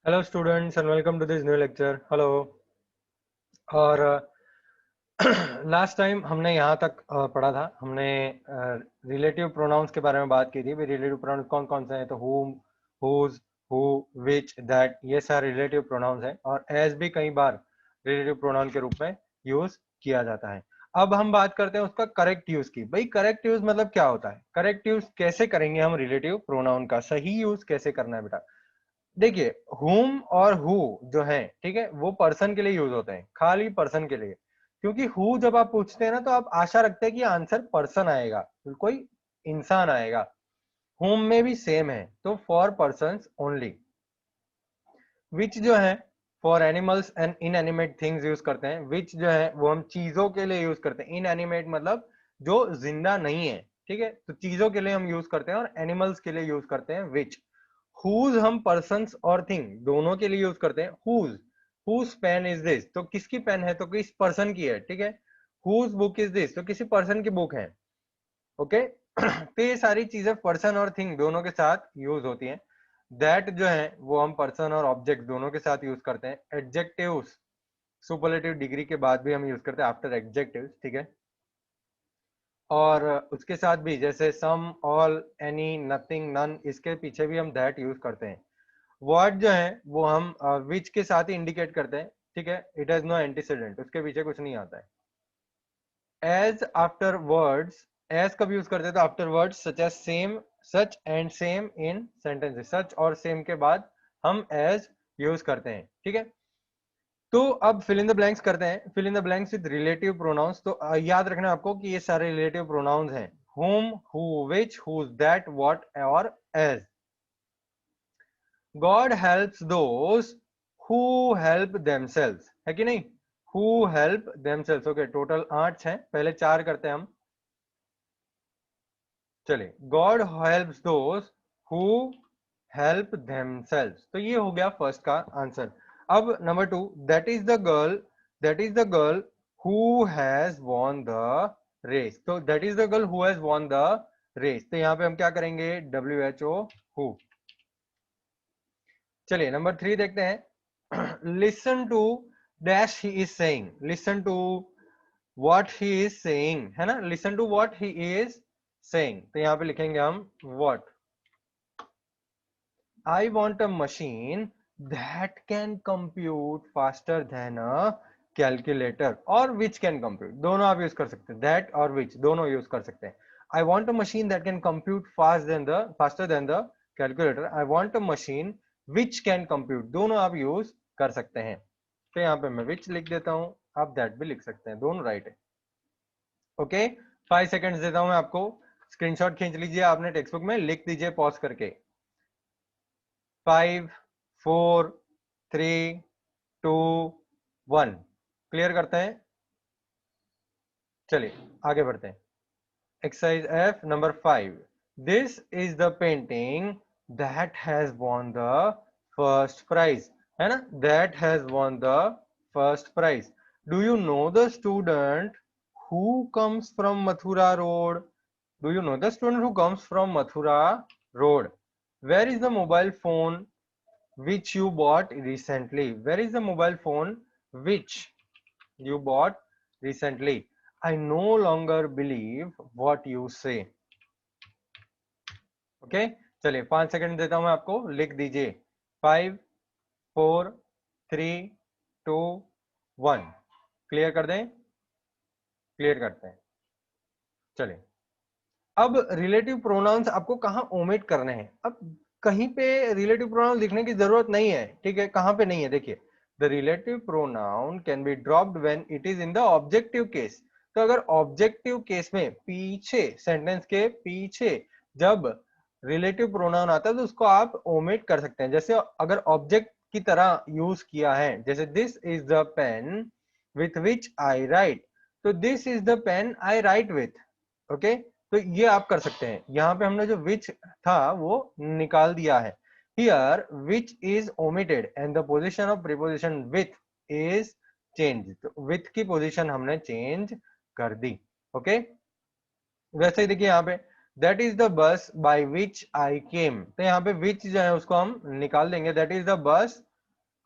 Hello students and welcome to this new lecture. Hello. और last time हमने यहाँ तक पढ़ा था। हमने रिलेटिव प्रोनाउंस के बारे में बात की थी। रिलेटिव प्रोनाउंस कौन कौन से हैं? तो whom, whose, who, which, that, ये सारे रिलेटिव प्रोनाउंस हैं और as भी कई बार रिलेटिव प्रोनाउन के रूप में यूज किया जाता है। अब हम बात करते हैं उसका करेक्ट यूज की। भाई करेक्ट यूज मतलब क्या होता है? करेक्ट यूज कैसे करेंगे हम? रिलेटिव प्रोनाउन का सही यूज कैसे करना है बेटा? देखिए, whom और who जो है, ठीक है, वो पर्सन के लिए यूज होते हैं, खाली पर्सन के लिए। क्योंकि who जब आप पूछते हैं ना तो आप आशा रखते हैं कि आंसर पर्सन आएगा, कोई इंसान आएगा। whom में भी सेम है, तो फॉर पर्सन्स ओनली। विच जो है for animals and inanimate things use करते हैं। विच जो है वो हम चीजों के लिए यूज करते हैं। इनएनिमेट मतलब जो जिंदा नहीं है, ठीक है, तो चीजों के लिए हम यूज करते हैं और एनिमल्स के लिए यूज करते हैं विच। हुज हम पर्सन्स और थिंग दोनों के लिए यूज करते हैं whose. Whose pen is this, तो किसकी पेन है? तो किस पर्सन की है, ठीक है। हुज बुक इज दिस, तो किसी पर्सन की बुक है। ओके। तो ये सारी चीजें पर्सन और थिंग दोनों के साथ यूज होती हैं। दैट जो है वो हम पर्सन और ऑब्जेक्ट दोनों के साथ यूज करते हैं। एडजेक्टिव्स सुपरलेटिव डिग्री के बाद भी हम यूज करते हैं आफ्टर एडजेक्टिव्स, ठीक है। और उसके साथ भी जैसे सम, ऑल, एनी, नथिंग, नन, इसके पीछे भी हम दैट यूज करते हैं। वर्ड जो है वो हम विच के साथ ही इंडिकेट करते हैं, ठीक है। इट हैज नो एंटीसीडेंट, उसके पीछे कुछ नहीं आता है। एज आफ्टर वर्ड्स, एज कब यूज करते हैं? तो after words such as same, such and same in sentences. Such और सेम के बाद हम एज यूज करते हैं, ठीक है। तो अब फिल इन द ब्लैंक्स करते हैं। Fill in the blanks with relative pronouns. तो याद रखना आपको कि ये सारे रिलेटिव प्रोनाउंस हैं। whom, who, which, whose, that, what और as। God helps those who help themselves, है कि नहीं? Who help themselves। Okay, total 8 हैं, पहले 4 करते हैं हम। चलिए, God helps those who help themselves, तो ये हो गया फर्स्ट का आंसर। अब number 2, that is the girl, that is the girl who has won the race. तो that is the girl who has won the race, तो यहाँ पे हम क्या करेंगे? WHO, who. चलिए नंबर 3 देखते हैं। Listen to dash he is saying. Listen to what he is saying, है ना। Listen to what he is saying, तो यहाँ पे लिखेंगे हम what. I want a machine that can compute faster than a calculator, और which can compute, दोनों आप यूज कर सकते हैं। that और which दोनों यूज कर सकते हैं। I want a machine that can compute faster than the calculator. I want a machine which can compute, दोनों आप यूज कर सकते हैं। तो यहाँ पे मैं which लिख देता हूँ, आप that भी लिख सकते हैं, दोनों राइट है। ओके, 5 सेकेंड्स देता हूँ मैं आपको। स्क्रीनशॉट खींच लीजिए, आपने टेक्स्ट बुक में लिख दीजिए पॉज करके। 5, 4, 3, 2, 1। क्लियर करते हैं। चलिए आगे बढ़ते हैं। Exercise F number 5। This is the painting that has won the first prize, है ना। That has won the first prize. Do you know the student who comes from Mathura road? Do you know the student who comes from Mathura road? Where is the mobile phone which you bought recently? Where is the mobile phone which you bought recently? I no longer believe what you say. Okay, चलिए 5 second देता हूं मैं आपको, लिख दीजिए। 5, 4, 3, 2, 1। Clear कर दें? Clear करते हैं। चलिए, अब रिलेटिव प्रोनाउंस आपको कहां ओमिट करने हैं? अब कहीं पे रिलेटिव प्रोनाउन लिखने की जरूरत नहीं है, ठीक है। कहां पे नहीं है? देखिए, the relative pronoun can be dropped when it is in the objective case. तो अगर ऑब्जेक्टिव केस में पीछे, सेंटेंस के पीछे जब रिलेटिव प्रोनाउन आता है तो उसको आप ओमिट कर सकते हैं। जैसे अगर ऑब्जेक्ट की तरह यूज किया है, जैसे this is the pen with which I write, तो this is the pen I write with. Okay, तो ये आप कर सकते हैं। यहाँ पे हमने जो विच था वो निकाल दिया है। Here which is omitted and the position of preposition with is change, तो विथ की पोजीशन हमने चेंज कर दी। ओके, वैसे ही देखिए यहाँ पे that is the bus by which I came, तो यहाँ पे विच जो है उसको हम निकाल देंगे। दैट इज द बस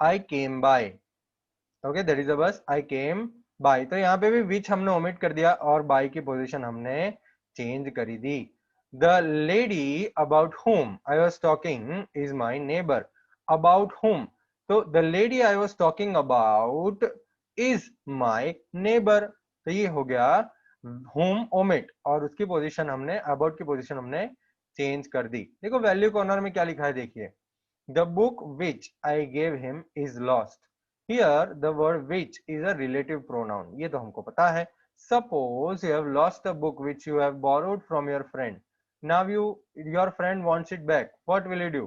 आई came by. Okay, that is the बस, आई केम बाय। तो यहाँ पे भी विच हमने ओमिट कर दिया और बाय की पोजीशन हमने चेंज करी दी। The lady about whom I was talking is my neighbour. About whom, तो the lady I was talking about is my neighbour. तो ये हो गया whom ओमिट और उसकी पोजीशन हमने, अबाउट की पोजीशन हमने चेंज कर दी। देखो वैल्यू कॉर्नर में क्या लिखा है, देखिए, the book which I gave him is lost. Here the word which is a relative pronoun. ये तो हमको पता है। Suppose you have lost a book which you have borrowed from your friend. Now your friend wants it back. What will you do?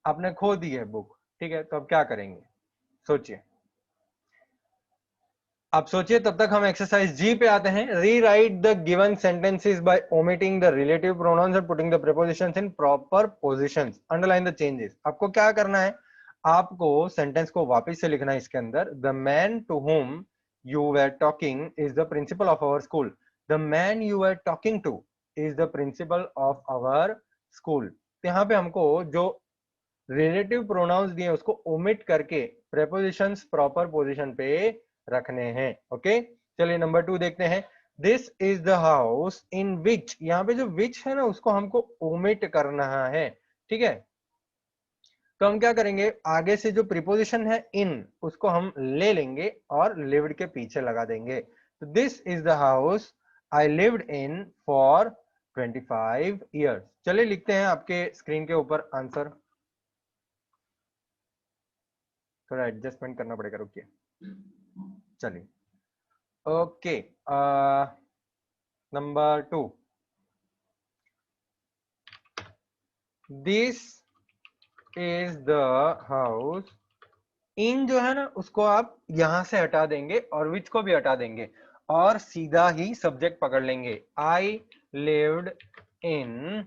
आपने खो दी है book, ठीक है, तो अब क्या करेंगे, सोचिए। आप सोचिए, तब तक हम एक्सरसाइज जी पे आते हैं। Rewrite the given sentences bye omitting the relative pronouns and putting the prepositions in proper positions. Underline the changes. आपको क्या करना है, आपको सेंटेंस को वापस से लिखना है इसके अंदर। The man to whom you were talking is the principal of our school. The man you were talking to is the principal of our school. तो यहाँ पे हमको जो रिलेटिव प्रोनाउंस दिए उसको ओमिट करके प्रेपोजिशंस प्रॉपर पोजीशन पे रखने हैं। ओके, चलिए नंबर 2 देखते हैं। This is the house in which, यहाँ पे जो विच है ना उसको हमको ओमिट करना है, ठीक है। तो हम क्या करेंगे, आगे से जो प्रीपोजिशन है इन उसको हम ले लेंगे और लिव्ड के पीछे लगा देंगे। तो this is the house I lived in for 25 years. चलिए लिखते हैं आपके स्क्रीन के ऊपर आंसर। थोड़ा एडजस्टमेंट करना पड़ेगा, रुकिए। चलिए, okay, number 2, this is the house. In जो है ना उसको आप यहां से हटा देंगे और विच को भी हटा देंगे और सीधा ही सब्जेक्ट पकड़ लेंगे। I lived in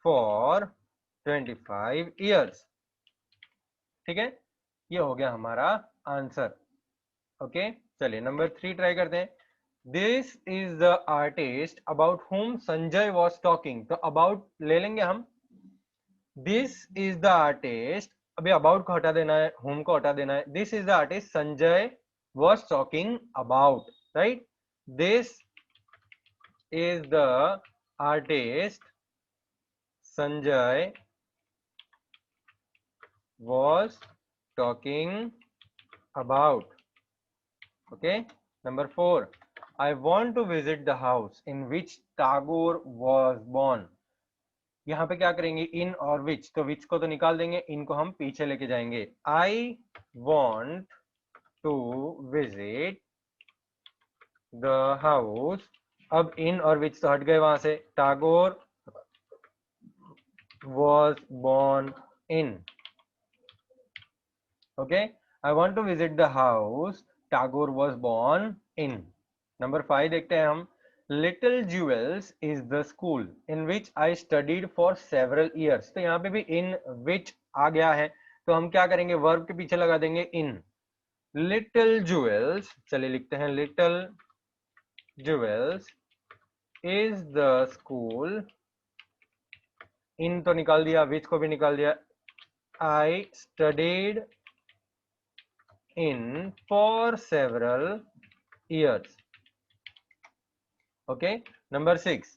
for 25 years, ठीक है, ये हो गया हमारा आंसर। ओके, चलिए नंबर 3 ट्राई करते हैं। This is the artist about whom Sanjay was talking. तो अबाउट ले लेंगे हम। दिस इज द आर्टिस्ट, अभी अबाउट को हटा देना है, whom को हटा देना है। This is the artist Sanjay was talking about, right. This is the artist Sanjay was talking about. Okay, number 4. I want to visit the house in which Tagore was born. यहाँ पे क्या करेंगे, इन और which, तो which को तो निकाल देंगे, इन को हम पीछे लेके जाएंगे। I want to visit the house, अब इन और which तो हट गए वहां से। Tagore was born in. Okay, I want to visit the house Tagore was born in. Number 5 देखते हैं हम। Little Jewels is the school in which I studied for several years. तो यहाँ पे भी in which आ गया है, तो हम क्या करेंगे, वर्ब के पीछे लगा देंगे in. Little Jewels, चलिए लिखते हैं, Little Jewels is the school. in तो निकाल दिया, which को भी निकाल दिया। I studied in for several years. Okay, number 6.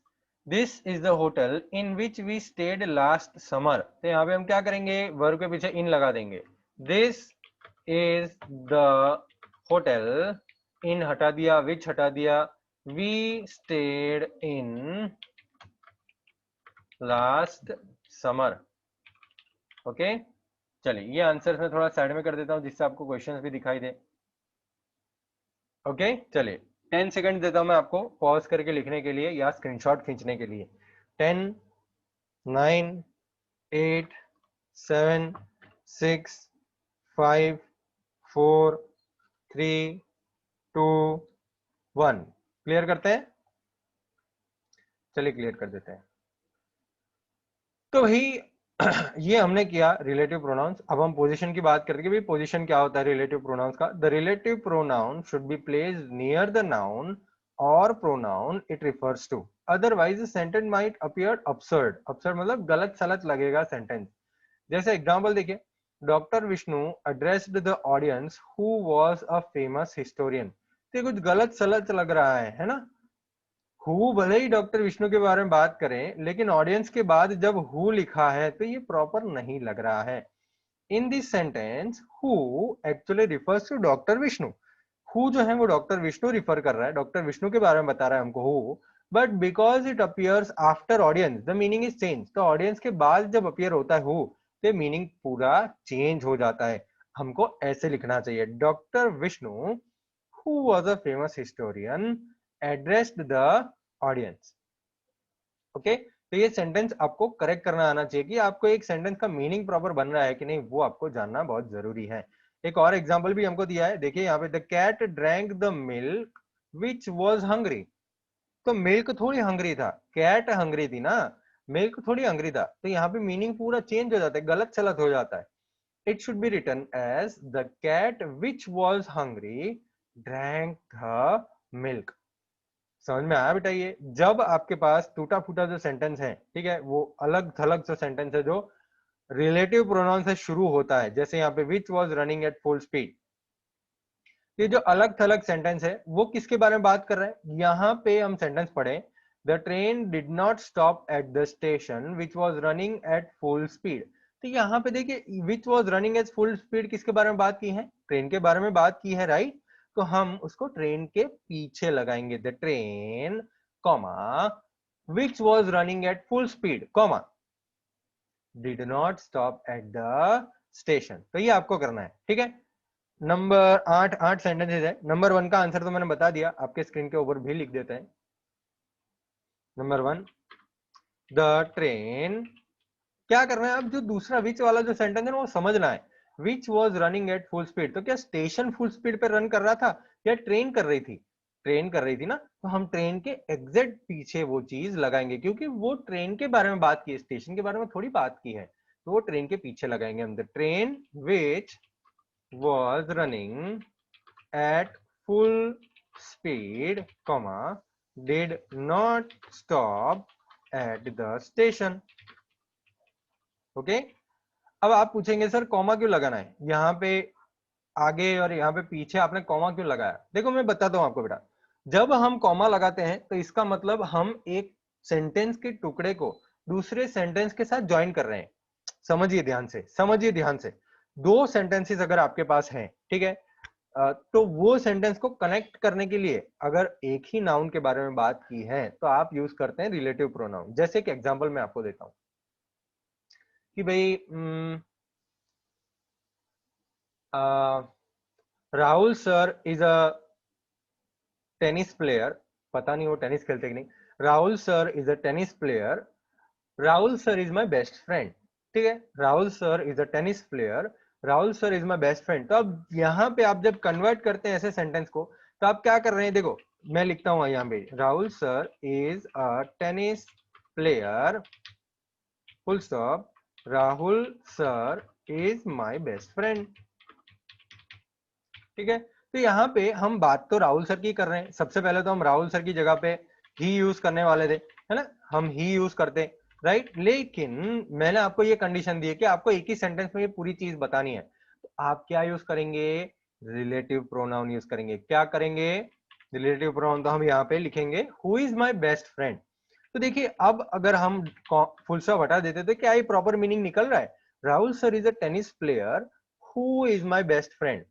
This is the hotel in which we stayed last summer. तो यहाँ पे हम क्या करेंगे, वर्ब के पीछे in लगा देंगे। This is the hotel, in हटा दिया, which हटा दिया, we stayed in last summer. Okay, चलिए ये आंसर मैं थोड़ा साइड में कर देता हूँ जिससे आपको क्वेश्चंस भी दिखाई दे। ओके, चलिए 10 सेकंड देता हूं मैं आपको पॉज करके लिखने के लिए या स्क्रीनशॉट खींचने के लिए। 10, 9, 8, 7, 6, 5, 4, 3, 2, 1। क्लियर करते हैं, चलिए क्लियर कर देते हैं। तो ही ये हमने किया रिलेटिव प्रोनाउंस। अब हम पोजीशन की बात करते हैं कि भाई पोजीशन क्या होता है रिलेटिव प्रोनाउंस का। The relative pronoun should be placed near the noun और pronoun it refers to, otherwise sentence might appear absurd। absurd मतलब गलत सलत लगेगा सेंटेंस। जैसे एग्जांपल देखिए, doctor Vishnu addressed the audience who was a famous historian। तो ये कुछ गलत सलत लग रहा है ना। हु भले ही डॉक्टर विष्णु के बारे में बात करें, लेकिन ऑडियंस के बाद जब हु लिखा है तो ये प्रॉपर नहीं लग रहा है। In this sentence who actually refers to doctor Vishnu. Who जो है वो डॉक्टर विष्णु रिफर कर रहा है, डॉक्टर विष्णु के बारे में बता रहा है हमको who, but because it appears after audience the meaning is change. तो ऑडियंस के बाद जब अपियर होता है हु, तो मीनिंग पूरा चेंज हो जाता है। हमको ऐसे लिखना चाहिए, doctor Vishnu who was a famous historian addressed the audience। Okay, तो ये सेंटेंस आपको करेक्ट करना आना चाहिए कि आपको एक सेंटेंस का मीनिंग प्रॉपर बन रहा है कि नहीं, वो आपको जानना बहुत जरूरी है। एक और एग्जांपल भी हमको दिया है, देखिए यहाँ पे, the cat drank the milk which was hungry. तो मिल्क थोड़ी हंग्री था, कैट हंग्री थी ना, मिल्क थोड़ी हंग्री था। तो यहाँ पे मीनिंग पूरा चेंज हो जाता है, गलत सलत हो जाता है। It should be written as the cat which was hungry drank the milk. समझ में आया बेटा? ये जब आपके पास टूटा फूटा जो सेंटेंस है, ठीक है, वो अलग थलग जो सेंटेंस है जो रिलेटिव प्रोनाउन से शुरू होता है, जैसे यहाँ पे which was running at full speed, ये जो अलग थलग सेंटेंस है वो किसके बारे में बात कर रहे हैं? यहाँ पे हम सेंटेंस पढ़े, the train did not stop at the station which was running at full speed. तो यहाँ पे देखिए which was running at full speed किसके बारे में बात की है? ट्रेन के बारे में बात की है, राइट। तो हम उसको ट्रेन के पीछे लगाएंगे, the train comma which was running at full speed comma did not stop at the station. तो ये आपको करना है, ठीक है। नंबर 8 सेंटेंसेस है। नंबर 1 का आंसर तो मैंने बता दिया, आपके स्क्रीन के ऊपर भी लिख देते हैं। Number 1, the train. क्या करना है अब? जो दूसरा विच वाला जो सेंटेंस है ना, वो समझना है। Which was running at full speed, तो क्या स्टेशन फुल स्पीड पे रन कर रहा था या ट्रेन कर रही थी? ट्रेन कर रही थी ना, तो हम ट्रेन के एग्जैक्ट पीछे वो चीज लगाएंगे, क्योंकि वो ट्रेन के बारे में बात की है, स्टेशन के बारे में थोड़ी बात की है। तो वो ट्रेन के पीछे लगाएंगे हम, the train which was running at full speed, comma, did not stop at the station। Okay, अब आप पूछेंगे सर कॉमा क्यों लगाना है यहाँ पे आगे और यहाँ पे पीछे, आपने कॉमा क्यों लगाया? देखो मैं बताता हूँ आपको बेटा, जब हम कॉमा लगाते हैं तो इसका मतलब हम एक सेंटेंस के टुकड़े को दूसरे सेंटेंस के साथ ज्वाइन कर रहे हैं। समझिए ध्यान से, समझिए ध्यान से। दो सेंटेंसेस अगर आपके पास हैं, ठीक है, तो वो सेंटेंस को कनेक्ट करने के लिए अगर एक ही नाउन के बारे में बात की है तो आप यूज करते हैं रिलेटिव प्रोनाउन। जैसे कि एग्जांपल मैं आपको देता हूं कि भाई Rahul sir is a tennis player. पता नहीं वो टेनिस खेलते कि नहीं। Rahul sir is a tennis player, Rahul sir is my best friend. ठीक है, Rahul sir is a tennis player, Rahul sir is my best friend. तो अब यहाँ पे आप जब कन्वर्ट करते हैं ऐसे सेंटेंस को, तो आप क्या कर रहे हैं? देखो मैं लिखता हूँ यहाँ पे, Rahul sir is a tennis player full stop, Rahul sir is my best friend. ठीक है, तो यहाँ पे हम बात तो राहुल सर की कर रहे हैं। सबसे पहले तो हम राहुल सर की जगह पे ही यूज करने वाले थे, है ना, हम ही यूज करते, राइट। लेकिन मैंने आपको ये कंडीशन दी है कि आपको एक ही सेंटेंस में ये पूरी चीज बतानी है, तो आप क्या यूज करेंगे? रिलेटिव प्रोनाउन यूज करेंगे। क्या करेंगे? Relative pronoun. तो हम यहाँ पे लिखेंगे who is my best friend. तो देखिए अब अगर हम फुल स्टॉप हटा देते तो क्या ये प्रॉपर मीनिंग निकल रहा है? Rahul sir is a tennis player who is my best friend.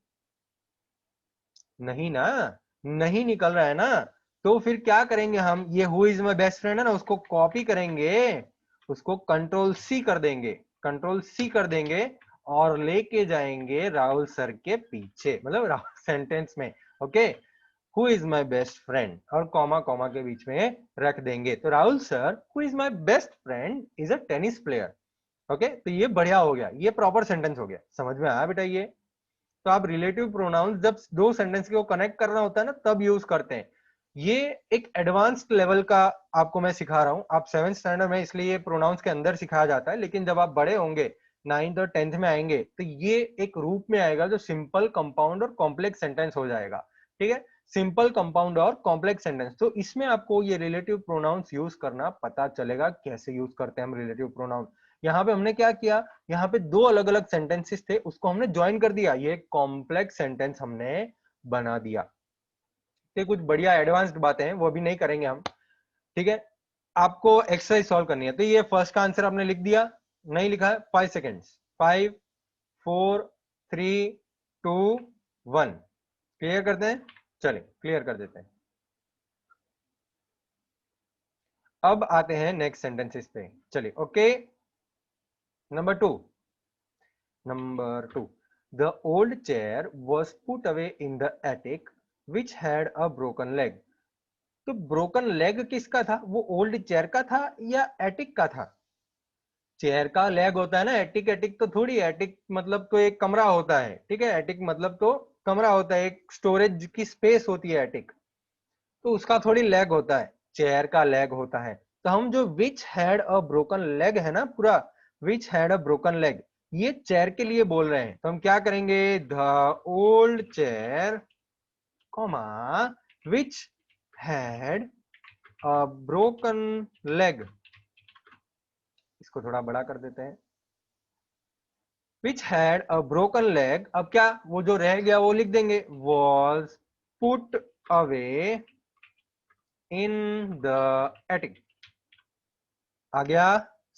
नहीं ना, नहीं निकल रहा है ना। तो फिर क्या करेंगे हम? ये who is my best friend है ना, उसको कॉपी करेंगे, उसको कंट्रोल सी कर देंगे, कंट्रोल सी कर देंगे और लेके जाएंगे राहुल सर के पीछे, मतलब राहुल सेंटेंस में। Okay, who is my best friend और कॉमा कॉमा के बीच में रख देंगे। तो Rahul sir who is my best friend is a tennis player. Okay, तो ये बढ़िया हो गया, ये प्रॉपर सेंटेंस हो गया। समझ में आया बेटा? ये तो आप रिलेटिव प्रोनाउंस जब दो सेंटेंस को कनेक्ट करना होता है ना, तब यूज करते हैं। ये एक एडवांस्ड लेवल का आपको मैं सिखा रहा हूं। आप 7th स्टैंडर्ड में इसलिए प्रोनाउंस के अंदर सिखाया जाता है, लेकिन जब आप बड़े होंगे 9th और 10th में आएंगे तो ये एक रूप में आएगा जो सिंपल, कंपाउंड और कॉम्प्लेक्स सेंटेंस हो जाएगा। ठीक है, सिंपल, कंपाउंड और कॉम्प्लेक्स सेंटेंस। तो इसमें आपको ये रिलेटिव प्रोनाउंस यूज करना पता चलेगा, कैसे यूज करते हैं हम रिलेटिव प्रोनाउन। यहाँ पे हमने क्या किया, यहाँ पे दो अलग अलग सेंटेंसेस थे, उसको हमने ज्वाइन कर दिया, ये कॉम्प्लेक्स सेंटेंस हमने बना दिया। ये कुछ बढ़िया एडवांस्ड बातें हैं, वो अभी नहीं करेंगे हम, ठीक है। आपको एक्सरसाइज सॉल्व करनी है, तो ये फर्स्ट का आंसर आपने लिख दिया, नहीं लिखा है 5 सेकेंड्स, 5 4 3 2 1। क्लियर करते हैं, चलिए क्लियर कर देते हैं। अब आते हैं नेक्स्ट सेंटेंसेस पे, चलिए okay. Number 2, the old chair was put away in the attic which had a broken leg. तो ब्रोकन लेग किसका था, वो ओल्ड चेयर का था या एटिक का था? चेयर का लेग होता है ना, एटिक, एटिक तो थोड़ी, एटिक मतलब तो एक कमरा होता है, ठीक है, एटिक मतलब तो कमरा होता है, एक स्टोरेज की स्पेस होती है एटिक, तो उसका थोड़ी लेग होता है, चेयर का लेग होता है। तो हम जो which had a broken leg है ना पूरा, which had a broken leg, ये चेयर के लिए बोल रहे हैं, तो हम क्या करेंगे, the old chair comma which had a broken leg, इसको थोड़ा बड़ा कर देते हैं, which had a broken leg, अब क्या वो जो रह गया वो लिख देंगे, was put away in the attic. आ गया,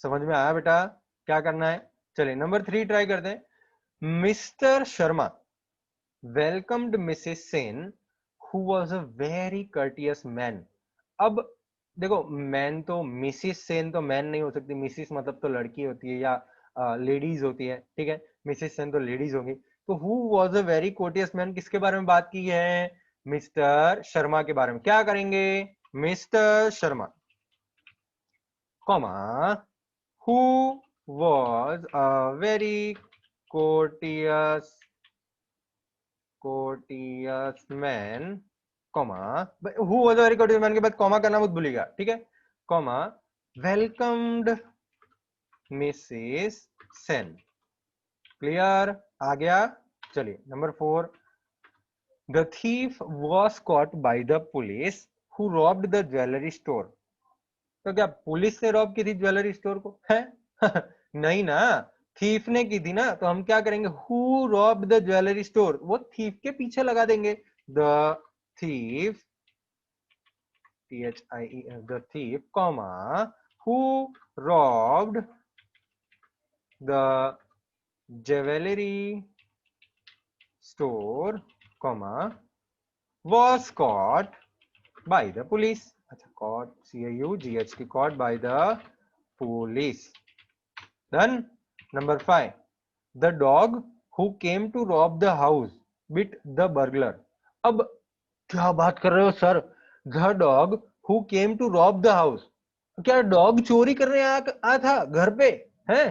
समझ में आया बेटा, क्या करना है? चलिए नंबर 3 ट्राई करते हैं। Mr Sharma welcomed Mrs Sen who was a very courteous man. अब देखो, मैन तो मिसिस सेन तो मैन नहीं हो सकती, मिसिस मतलब तो लड़की होती है या लेडीज होती है, ठीक है, मिसिस सेन तो लेडीज होगी। तो who was a very courteous man किसके बारे में बात की है, मिस्टर शर्मा के बारे में। क्या करेंगे, mister Sharma comma who was a very courteous courteous man, comma, who was a very courteous man के बाद कॉमा करना मत भूलिएगा, ठीक है, comma welcomed Mrs Sen. Clear, आ गया। चलिए number 4, the thief was caught by the police who robbed the jewellery store. तो क्या पुलिस ने रॉब की थी ज्वेलरी स्टोर को, है? नहीं ना, थीफ ने की थी ना, तो हम क्या करेंगे, who robbed the jewellery store, वो थीफ के पीछे लगा देंगे, the thief, THIEF, the thief, comma, who robbed the jewelry store, comma, was caught by the police. अच्छा, caught, CAUGHT, caught by the police. Done. Number 5, the dog who came to rob the house bit the burglar. अब क्या बात कर रहे हो sir, the dog who came to rob the house, क्या dog चोरी करने आया था घर पे, है?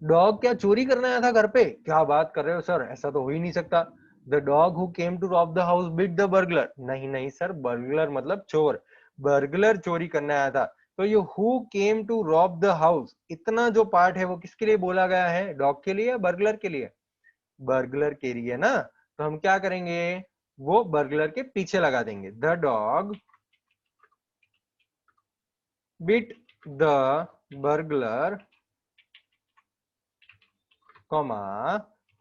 डॉग क्या चोरी करने आया था घर पे? क्या बात कर रहे हो सर, ऐसा तो हो ही नहीं सकता। The dog who came to rob the house bit the burglar, नहीं नहीं सर, बर्गलर मतलब चोर, बर्गलर चोरी करने आया था। तो ये who came to rob the house, इतना जो पार्ट है वो किसके लिए बोला गया है, डॉग के लिए या बर्गलर के लिए? बर्गलर के लिए ना, तो हम क्या करेंगे, वो बर्गलर के पीछे लगा देंगे, the dog bit the burglar, comma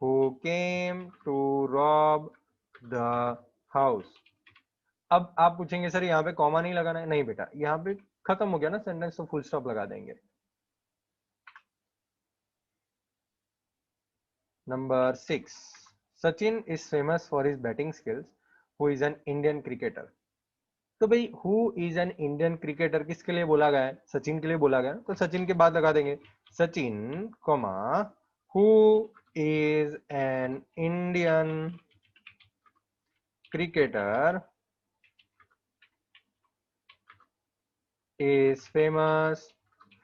who came to rob the house. अब आप पूछेंगे सर यहाँ पे कॉमा नहीं लगाना है, नहीं बेटा, यहाँ पे खत्म हो गया ना सेंटेंस, तो फुल स्टॉप लगा देंगे। Number 6, Sachin is famous for his batting skills who is an Indian cricketer. तो भाई who is an Indian cricketer किसके लिए बोला गया है, सचिन के लिए बोला गया है, तो सचिन के बाद लगा देंगे Sachin, comma who is an Indian cricketer is famous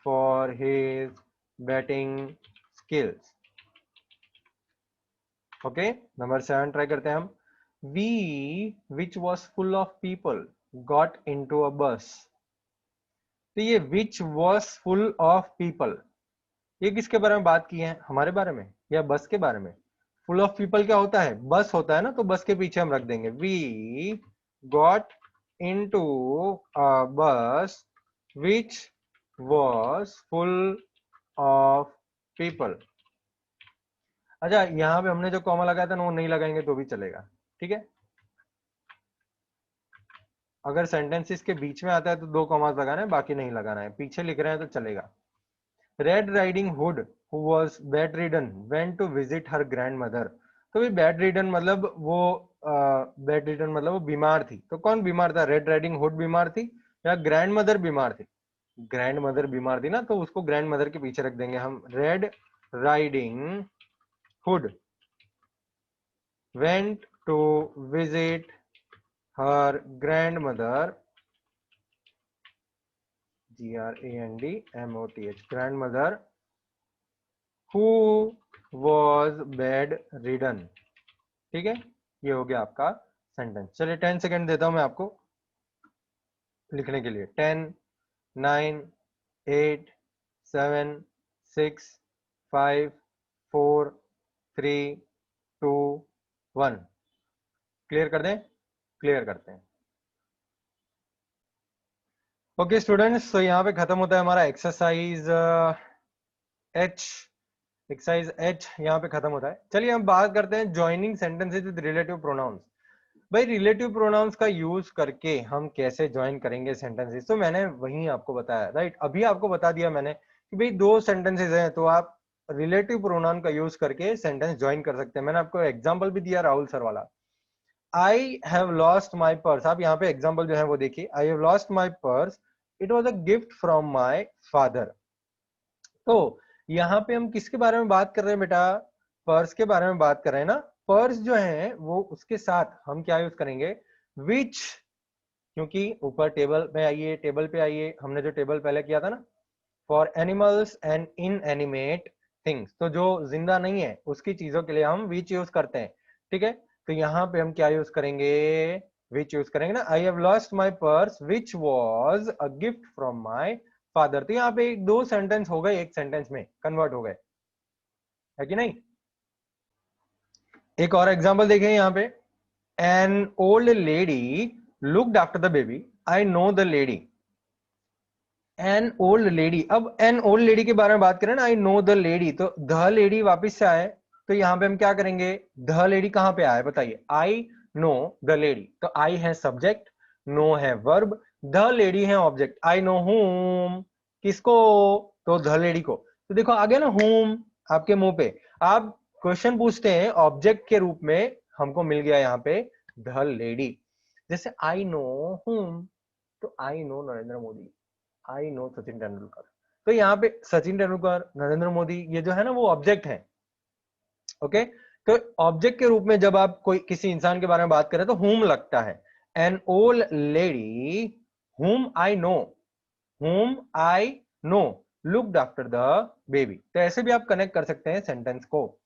for his batting skills. Okay, number 7 try करते हैं हम। We which was full of people got into a bus। तो ये which was full of people, ये किसके बारे में बात की है, हमारे बारे में या बस के बारे में? फुल ऑफ पीपल क्या होता है, बस होता है ना, तो बस के पीछे हम रख देंगे we got into a bus which was full of people. अच्छा, यहाँ पे हमने जो कॉमा लगाया था ना वो नहीं लगाएंगे तो भी चलेगा, ठीक है। अगर सेंटेंसेस के बीच में आता है तो 2 कॉमास लगाना है, बाकी नहीं लगाना है। पीछे लिख रहे हैं तो चलेगा। Red riding hood who was bedridden went to visit her grandmother. तो भी बेड रिडन मतलब वो बेड रिडन मतलब वो बीमार थी। तो कौन बीमार था? रेड राइडिंग हुड बीमार थी या ग्रैंडमदर बीमार थी? ग्रैंडमदर बीमार थी ना, तो उसको ग्रैंडमदर के पीछे रख देंगे हम। Red riding hood went to visit her grandmother, GRANDMOTH, grandmother who was bedridden. ठीक है, ये हो गया आपका सेंटेंस। चलिए 10 सेकेंड देता हूं मैं आपको लिखने के लिए। 10, 9, 8, 7, 6, 5, 4, 3, 2, 1। क्लियर कर दें? क्लियर करते हैं। ओके स्टूडेंट्स, तो यहाँ पे खत्म होता है हमारा एक्सरसाइज H। एक्सरसाइज H यहाँ पे खत्म होता है। चलिए हम बात करते हैं joining sentences with relative pronounce. भाई रिलेटिव प्रोनाउंस का यूज करके हम कैसे ज्वाइन करेंगे सेंटेंसेस, तो मैंने वही आपको बताया, राइट। अभी आपको बता दिया मैंने कि भाई 2 सेंटेंसेस हैं तो आप रिलेटिव प्रोनाउन का यूज करके सेंटेंस ज्वाइन कर सकते हैं। मैंने आपको एग्जांपल भी दिया राहुल सर वाला। I have lost my purse. आप यहाँ पे एग्जाम्पल जो है वो देखिए। I have lost my purse, it was a gift from my father. तो यहाँ पे हम किसके बारे में बात कर रहे हैं बेटा? पर्स के बारे में बात कर रहे हैं ना। पर्स जो है वो उसके साथ हम क्या यूज करेंगे? विच, क्योंकि ऊपर टेबल में आइए, टेबल पे आइए। हमने जो टेबल पहले किया था ना, for animals and inanimate things, तो जो जिंदा नहीं है उसकी चीजों के लिए हम विच यूज करते हैं, ठीक है। तो यहाँ पे हम क्या यूज करेंगे? विच यूज करेंगे ना। I have lost my purse which was a gift from my father. तो यहाँ पे 2 सेंटेंस हो गए, एक सेंटेंस में कन्वर्ट हो गए, है कि नहीं। एक और एग्जाम्पल देखें यहाँ पे। An old lady looked after the baby, I know the lady. An old lady, अब एन ओल्ड लेडी के बारे में बात करें ना, आई नो द लेडी, तो द लेडी वापिस से आए तो यहां पे हम क्या करेंगे? द लेडी कहां पे आए बताइए? आई नो द लेडी, तो आई है सब्जेक्ट, नो है वर्ब, द लेडी है ऑब्जेक्ट। आई नो हुम, किसको? तो द लेडी को। तो देखो आ गया ना हुम आपके मुंह पे। आप क्वेश्चन पूछते हैं ऑब्जेक्ट के रूप में, हमको मिल गया यहाँ पे द लेडी। जैसे आई नो हुम, तो I know Narendra Modi, I know Sachin Tendulkar. तो यहाँ पे सचिन तेंदुलकर, नरेंद्र मोदी, ये जो है ना वो ऑब्जेक्ट है। ओके, तो ऑब्जेक्ट के रूप में जब आप कोई किसी इंसान के बारे में बात करें तो हुम लगता है। एन ओल्ड लेडी हुम आई नो, हुम I know looked after the baby. तो ऐसे भी आप कनेक्ट कर सकते हैं सेंटेंस को।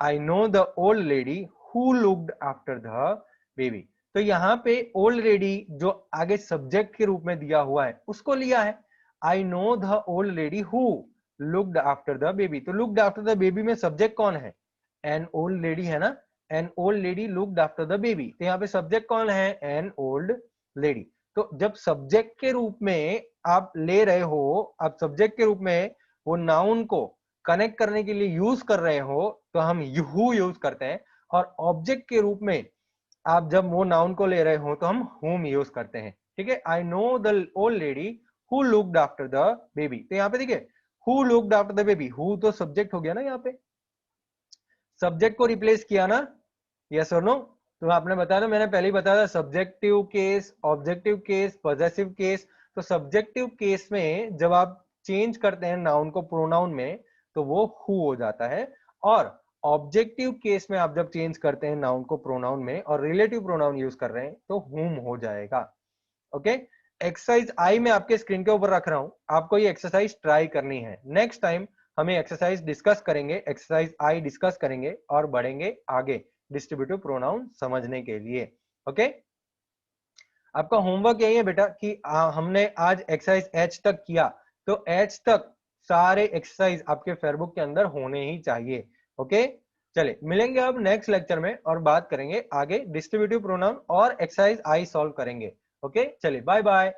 I know the old lady who looked after the baby. तो यहाँ पे ओल्ड लेडी जो आगे सब्जेक्ट के रूप में दिया हुआ है उसको लिया है। I know the old lady who looked after the baby, तो लुक्ड आफ्टर द बेबी में सब्जेक्ट कौन है? एन ओल्ड लेडी है ना। An old lady looked after the baby, तो यहाँ पे सब्जेक्ट कौन है? An old lady. तो जब सब्जेक्ट के रूप में आप ले रहे हो, आप सब्जेक्ट के रूप में वो नाउन को कनेक्ट करने के लिए यूज कर रहे हो तो हम हु यूज करते हैं। और ऑब्जेक्ट के रूप में आप जब वो नाउन को ले रहे हो तो हम हुम यूज करते हैं, ठीक है। I know the old lady who looked after the baby, तो यहाँ पे देखिए who looked after the baby, who तो सब्जेक्ट हो गया ना, यहाँ पे सब्जेक्ट को रिप्लेस किया ना, यस और नो। तो आपने बताया था, मैंने पहले ही बताया था, subjective case, objective case, possessive case. तो सब्जेक्टिव केस में जब आप चेंज करते हैं नाउन को प्रोनाउन में तो वो हु हो जाता है, और ऑब्जेक्टिव केस में आप जब चेंज करते हैं नाउन को प्रोनाउन में और रिलेटिव प्रोनाउन यूज कर रहे हैं तो हुम हो जाएगा। ओके, एक्सरसाइज आई मैं आपके स्क्रीन के ऊपर रख रहा हूं, आपको ये एक्सरसाइज ट्राई करनी है। नेक्स्ट टाइम हम ये एक्सरसाइज डिस्कस करेंगे, एक्सरसाइज आई डिस्कस करेंगे और बढ़ेंगे आगे डिस्ट्रीब्यूटिव प्रोनाउन समझने के लिए। ओके, आपका होमवर्क यही है बेटा कि हमने आज एक्सरसाइज एच तक किया, तो एच तक सारे एक्सरसाइज आपके फेयरबुक के अंदर होने ही चाहिए। ओके, चले मिलेंगे अब नेक्स्ट लेक्चर में और बात करेंगे आगे डिस्ट्रीब्यूटिव प्रोनाउन और एक्सरसाइज आई सॉल्व करेंगे। ओके, चलिए बाय बाय।